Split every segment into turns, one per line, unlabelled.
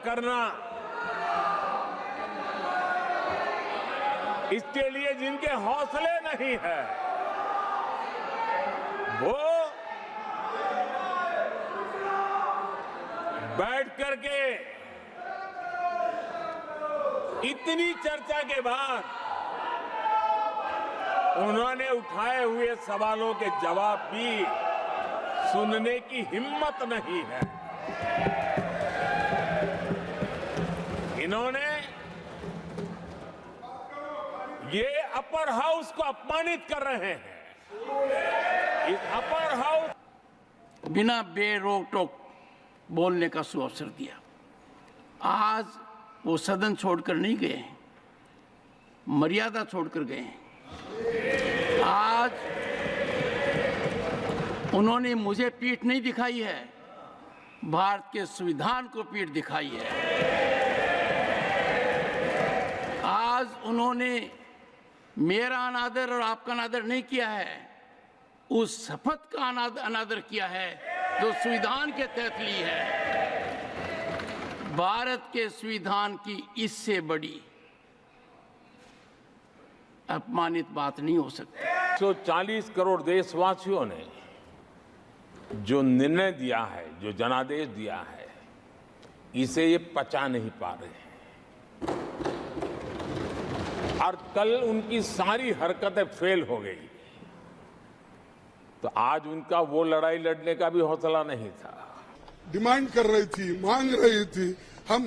करना, इसके लिए जिनके हौसले नहीं है वो बैठ करके इतनी चर्चा के बाद उन्होंने उठाए हुए सवालों के जवाब भी सुनने की हिम्मत नहीं है। इन्होंने ये अपर हाउस को अपमानित कर रहे हैं। इस अपर हाउस
बिना बेरोक टोक बोलने का सुअवसर दिया। आज वो सदन छोड़कर नहीं गए हैं, मर्यादा छोड़कर गए हैं। आज उन्होंने मुझे पीठ नहीं दिखाई है, भारत के संविधान को पीठ दिखाई है। आज उन्होंने मेरा अनादर और आपका अनादर नहीं किया है, उस शपथ का अनादर किया है जो संविधान के तहत ली है। भारत के संविधान की इससे बड़ी अपमानित बात नहीं हो सकती।
140 करोड़ देशवासियों ने जो निर्णय दिया है, जो जनादेश दिया है, इसे ये पचा नहीं पा रहे हैं और कल उनकी सारी हरकतें फेल हो गई। तो आज उनका वो लड़ाई लड़ने का भी हौसला नहीं था।
डिमांड कर रही थी, मांग रही थी, हम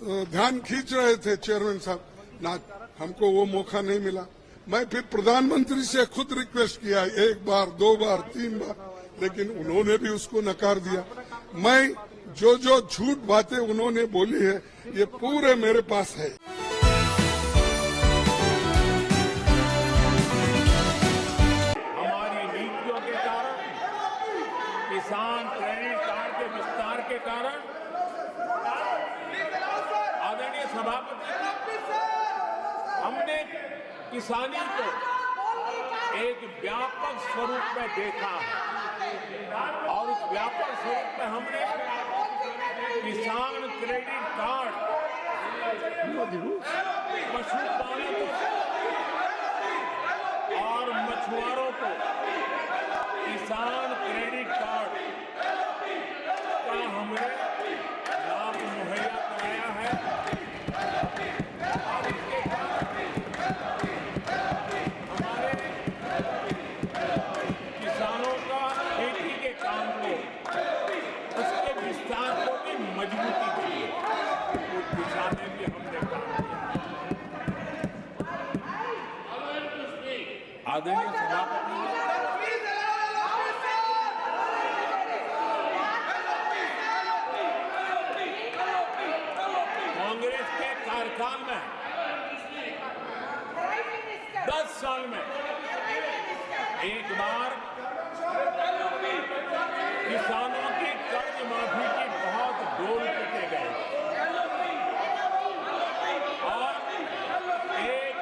ध्यान खींच रहे थे चेयरमैन साहब, ना हमको वो मौका नहीं मिला। मैं फिर प्रधानमंत्री से खुद रिक्वेस्ट किया, 1 बार 2 बार 3 बार, लेकिन उन्होंने भी उसको नकार दिया। मैं जो झूठ बातें उन्होंने बोली है ये पूरे मेरे पास है।
हमारी नीतियों के कारण, किसान क्रेडिट कार्ड के विस्तार के कारण, आदरणीय सभापति, हमने किसानी को एक व्यापक स्वरूप में देखा है और उस व्यापक स्वरूप में हमने किसान क्रेडिट कार्ड, पशुपालकों और मछुआरों को किसान क्रेडिट कार्ड का हमने लाभ मुहैया कराया है। और इसके कारण हमारे किसानों का खेती के काम को, उसके विस्तार को भी मजबूती दी है। उस दिशा में भी हमने काम किया। आदरणीय सभापति, कांग्रेस के कार्यकाल में 10 साल में एक बार किसानों की कर्ज माफी की बहुत डोल पिटे गए और एक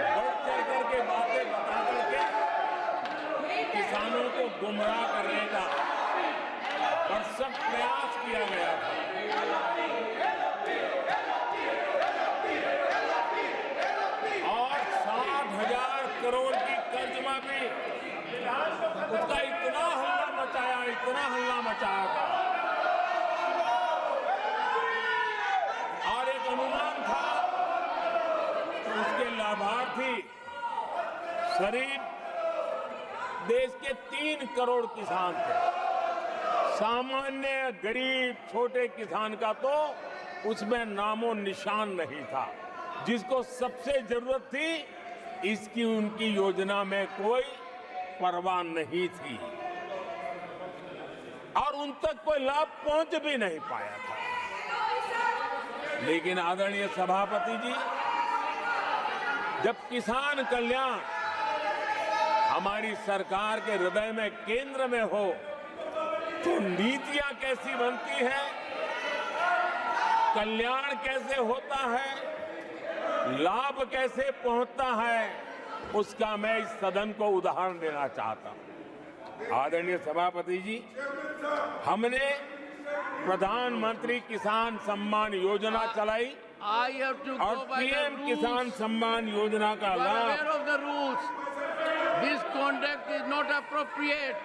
बढ़ चढ़ करके बातें बता करके किसानों को गुमराह करने का भरसक प्रयास किया गया था। और 60,000 करोड़ की कर्ज माफी, उसका इतना हल्ला मचाया था और एक अनुमान था कि उसके लाभार्थी करीब देश के 3 करोड़ किसान थे। सामान्य गरीब छोटे किसान का तो उसमें नामो निशान नहीं था। जिसको सबसे जरूरत थी, इसकी उनकी योजना में कोई परवाह नहीं थी और उन तक कोई लाभ पहुंच भी नहीं पाया था। लेकिन आदरणीय सभापति जी, जब किसान कल्याण हमारी सरकार के हृदय में, केंद्र में हो, तो नीतियां कैसी बनती है, कल्याण कैसे होता है, लाभ कैसे पहुंचता है, उसका मैं इस सदन को उदाहरण देना चाहता हूं। आदरणीय सभापति जी, हमने प्रधानमंत्री किसान सम्मान योजना चलाई
I have to
और
go by the
PM
rules.
किसान सम्मान योजना का
You are
लाभ
aware of the rules. This conduct is not appropriate.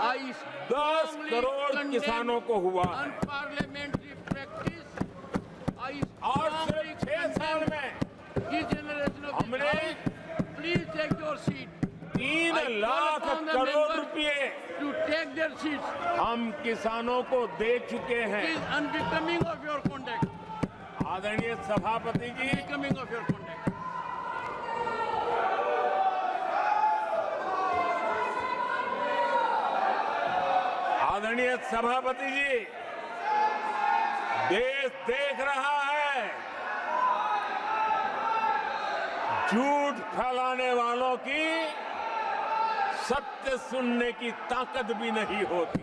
I
10
strongly
crore
condemn
किसानों को हुआ है
unparliamentary practice. I
और
strongly
सिर्फ 6 साल
condemn
में
this generation of
हमने
this House. Please take your seat.
3
I call
lakh
upon the
crore
members
रुपए
to take their seats.
हम किसानों को दे चुके
It
हैं।
is unbecoming of your conduct.
आदरणीय सभापति जी,
Unbecoming of your conduct.
आदरणीय सभापति जी, देश देख रहा है झूठ फैलाने वालों की सत्य सुनने की ताकत भी नहीं होती।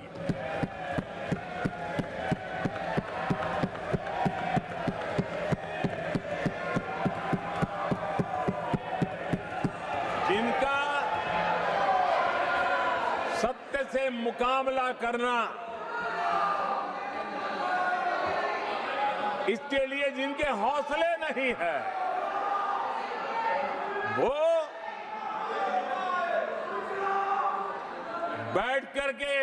जिनका सत्य से मुकाबला करना, इसके लिए जिनके हौसले नहीं है, वो बैठ करके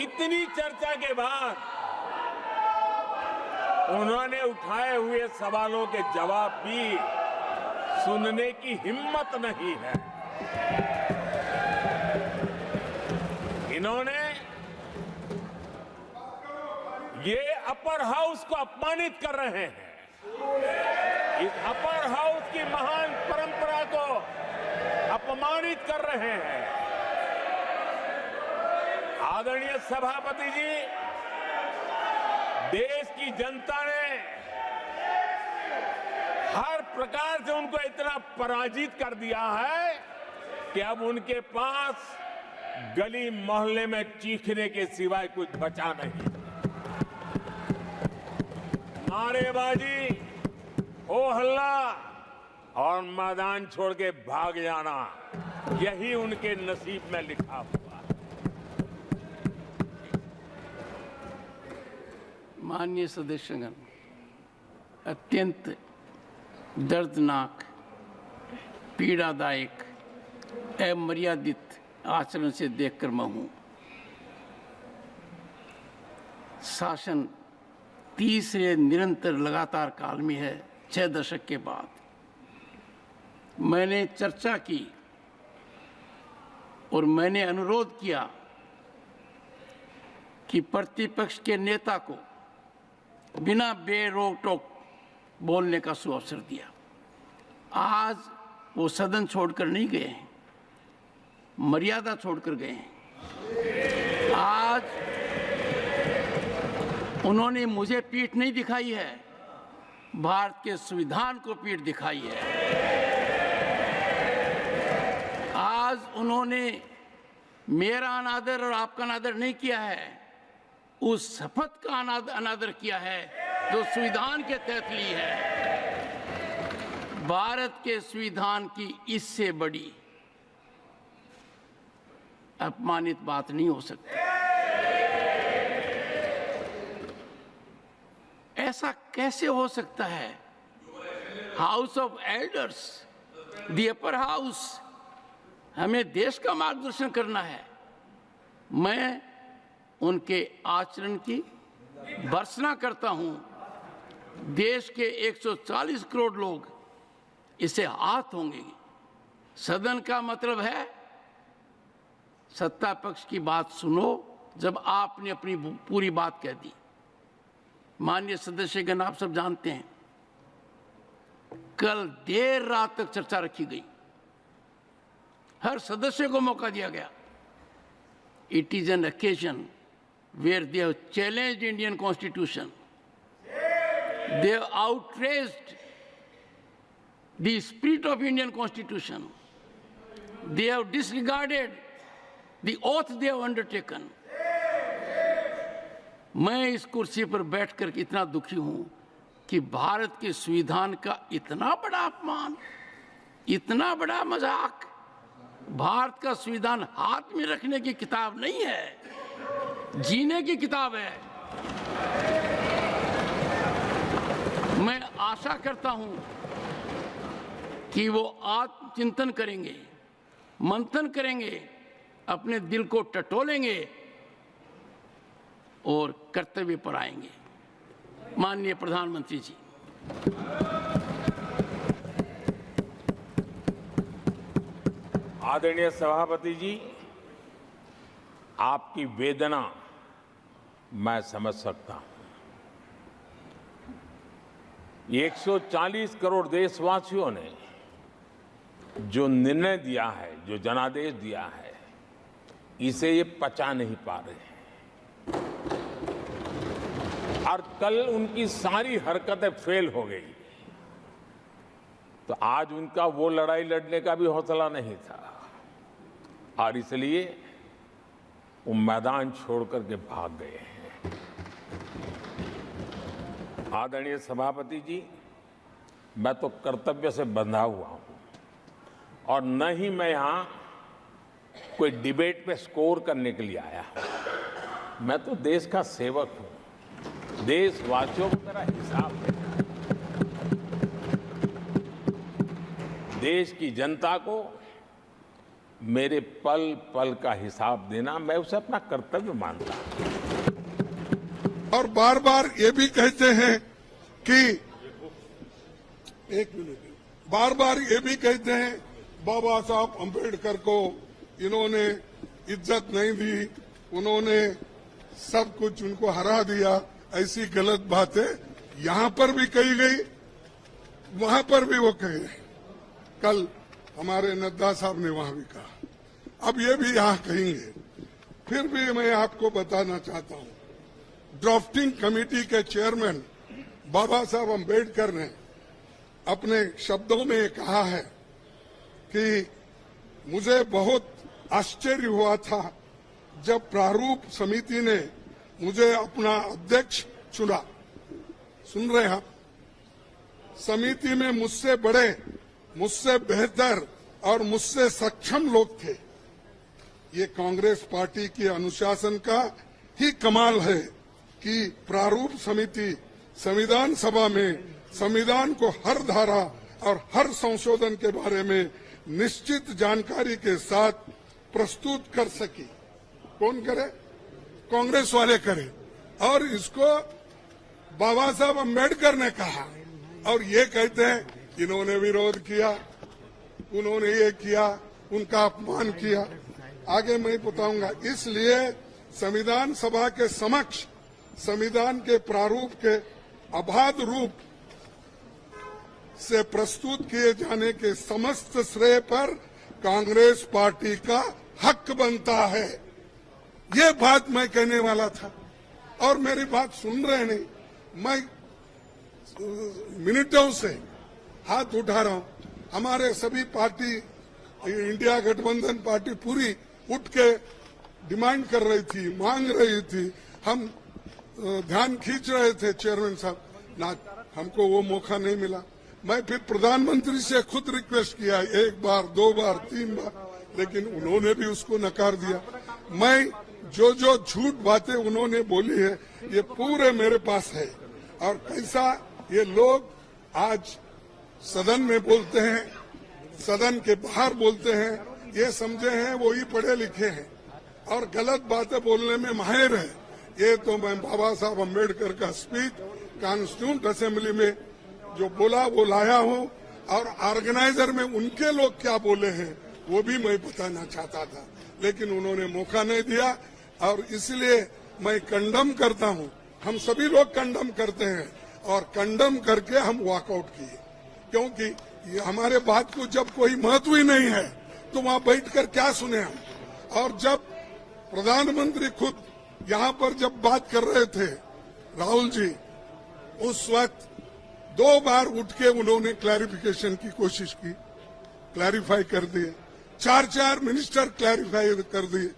इतनी चर्चा के बाद उन्होंने उठाए हुए सवालों के जवाब भी सुनने की हिम्मत नहीं है। इन्होंने ये अपर हाउस को अपमानित कर रहे हैं। इस अपर हाउस की महान परंपरा को अपमानित कर रहे हैं। आदरणीय सभापति जी, देश की जनता ने हर प्रकार से उनको इतना पराजित कर दिया है कि अब उनके पास गली मोहल्ले में चीखने के सिवाय कुछ बचा नहीं। नारेबाजी, हो हल्ला और मैदान छोड़ के भाग जाना, यही उनके नसीब में लिखा हुआ है।
माननीय सदस्यगण, अत्यंत दर्दनाक, पीड़ादायक, अमर्यादित आचरण से देखकर मैं हूं। शासन तीसरे निरंतर लगातार काल में है। 6 दशक के बाद मैंने चर्चा की और मैंने अनुरोध किया कि प्रतिपक्ष के नेता को बिना बेरोक टोक बोलने का सुअवसर दिया। आज वो सदन छोड़कर नहीं गए हैं, मर्यादा छोड़कर गए हैं। आज उन्होंने मुझे पीठ नहीं दिखाई है, भारत के संविधान को पीठ दिखाई है। आज उन्होंने मेरा अनादर और आपका अनादर नहीं किया है, उस शपथ का अनादर किया है जो संविधान के तहत ली है। भारत के संविधान की इससे बड़ी अपमानित बात नहीं हो सकती। ऐसा कैसे हो सकता है? House of elders, the upper house, हमें देश का मार्गदर्शन करना है। मैं उनके आचरण की भर्त्सना करता हूं। देश के 140 करोड़ लोग इसे हाथ होंगे। सदन का मतलब है सत्ता पक्ष की बात सुनो जब आपने अपनी पूरी बात कह दी। माननीय सदस्यगण, आप सब जानते हैं कल देर रात तक चर्चा रखी गई, हर सदस्य को मौका दिया गया। It is an occasion where they have challenged Indian Constitution. They have outraged the spirit of Indian Constitution. They have disregarded the oath they have undertaken. मैं इस कुर्सी पर बैठकर इतना दुखी हूं कि भारत के संविधान का इतना बड़ा अपमान, इतना बड़ा मजाक भारत का संविधान हाथ में रखने की किताब नहीं है, जीने की किताब है। मैं आशा करता हूं कि वो आत्मचिंतन करेंगे, मंथन करेंगे, अपने दिल को टटोलेंगे और कर्तव्य पर आएंगे। माननीय प्रधानमंत्री जी,
आदरणीय सभापति जी, आपकी वेदना मैं समझ सकता हूं। 140 करोड़ देशवासियों ने जो निर्णय दिया है, जो जनादेश दिया है, इसे ये पचा नहीं पा रहे हैं और कल उनकी सारी हरकतें फेल हो गई, तो आज उनका वो लड़ाई लड़ने का भी हौसला नहीं था और इसलिए वो मैदान छोड़ करके भाग गए हैं। आदरणीय सभापति जी, मैं तो कर्तव्य से बंधा हुआ हूं और न ही मैं यहां कोई डिबेट पे स्कोर करने के लिए आया हूं। मैं तो देश का सेवक हूं, देशवासियों को मेरा हिसाब देना है, देश की जनता को मेरे पल पल का हिसाब देना, मैं उसे अपना कर्तव्य मानता हूं।
और बार बार ये भी कहते हैं कि बार बार ये भी कहते हैं बाबा साहब अंबेडकर को इन्होंने इज्जत नहीं दी, उन्होंने सब कुछ उनको हरा दिया। ऐसी गलत बातें यहां पर भी कही गई, वहां पर भी वो कहे। कल हमारे नड्डा साहब ने वहां भी कहा, अब ये भी यहां कहेंगे। फिर भी मैं आपको बताना चाहता हूं, ड्राफ्टिंग कमेटी के चेयरमैन बाबा साहब अंबेडकर ने अपने शब्दों में कहा है कि मुझे बहुत आश्चर्य हुआ था जब प्रारूप समिति ने मुझे अपना अध्यक्ष चुना। सुन रहे हैं आप? समिति में मुझसे बड़े, मुझसे बेहतर और मुझसे सक्षम लोग थे। ये कांग्रेस पार्टी के अनुशासन का ही कमाल है कि प्रारूप समिति संविधान सभा में संविधान को हर धारा और हर संशोधन के बारे में निश्चित जानकारी के साथ प्रस्तुत कर सकी। कौन करे? कांग्रेस वाले करे। और इसको बाबा साहब अंबेडकर ने कहा और ये कहते हैं इन्होंने विरोध किया, उन्होंने ये किया, उनका अपमान किया। आगे मैं बताऊंगा। इसलिए संविधान सभा के समक्ष संविधान के प्रारूप के अबाध रूप से प्रस्तुत किए जाने के समस्त श्रेय पर कांग्रेस पार्टी का हक बनता है। ये बात मैं कहने वाला था और मेरी बात सुन रहे नहीं। मैं मिनटों से हाथ उठा रहा हूं। हमारे सभी पार्टी, इंडिया गठबंधन पार्टी पूरी उठ के डिमांड कर रही थी, मांग रही थी। हम ध्यान खींच रहे थे चेयरमैन साहब, ना हमको वो मौका नहीं मिला। मैं फिर प्रधानमंत्री से खुद रिक्वेस्ट किया, एक बार, दो बार, तीन बार, लेकिन उन्होंने भी उसको नकार दिया। मैं जो झूठ बातें उन्होंने बोली है ये पूरे मेरे पास है। और कैसा ये लोग आज सदन में बोलते हैं, सदन के बाहर बोलते हैं, ये समझे हैं वो ही पढ़े लिखे हैं और गलत बातें बोलने में माहिर है। ये तो मैं बाबा साहब अंबेडकर का स्पीच कॉन्स्टिट्यूंट असेंबली में जो बोला वो लाया हूं और ऑर्गेनाइजर में उनके लोग क्या बोले हैं वो भी मैं बताना चाहता था, लेकिन उन्होंने मौका नहीं दिया। और इसलिए मैं कंडम करता हूं, हम सभी लोग कंडम करते हैं और कंडम करके हम वॉकआउट किए, क्योंकि ये हमारे बात को जब कोई महत्व ही नहीं है तो वहां बैठकर क्या सुने हम। और जब प्रधानमंत्री खुद यहां पर जब बात कर रहे थे राहुल जी, उस वक्त 2 बार उठ के उन्होंने क्लैरिफिकेशन की कोशिश की, क्लैरिफाई कर दिए। 4 मिनिस्टर क्लैरिफाई कर दिए।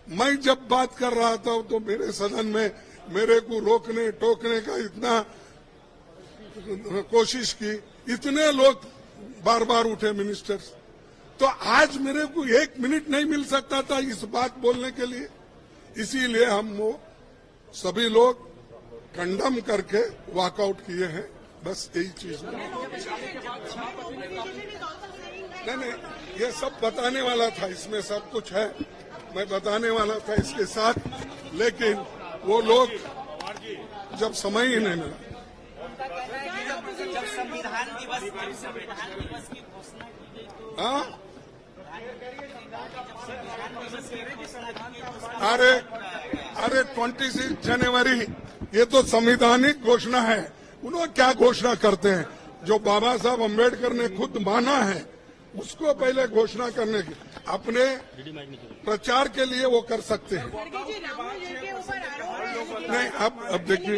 मैं जब बात कर रहा था तो मेरे सदन में मेरे को रोकने टोकने का इतना कोशिश की, इतने लोग बार बार उठे मिनिस्टर्स। तो आज मेरे को 1 मिनट नहीं मिल सकता था इस बात बोलने के लिए। इसीलिए हम वो सभी लोग कंडम करके वॉकआउट किए हैं। बस यही चीज नहीं, ये सब बताने वाला था, इसमें सब कुछ है, मैं बताने वाला था इसके साथ, लेकिन वो लोग जब समय ही नहीं मिला।
जब संविधान दिवस की घोषणा की गई तो
हाँ, अरे 26 जनवरी ये तो संवैधानिक घोषणा है। उन्होंने क्या घोषणा करते हैं? जो बाबा साहब अम्बेडकर ने खुद माना है उसको पहले घोषणा करने की, अपने प्रचार के लिए वो कर सकते हैं। नहीं, अब देखिए,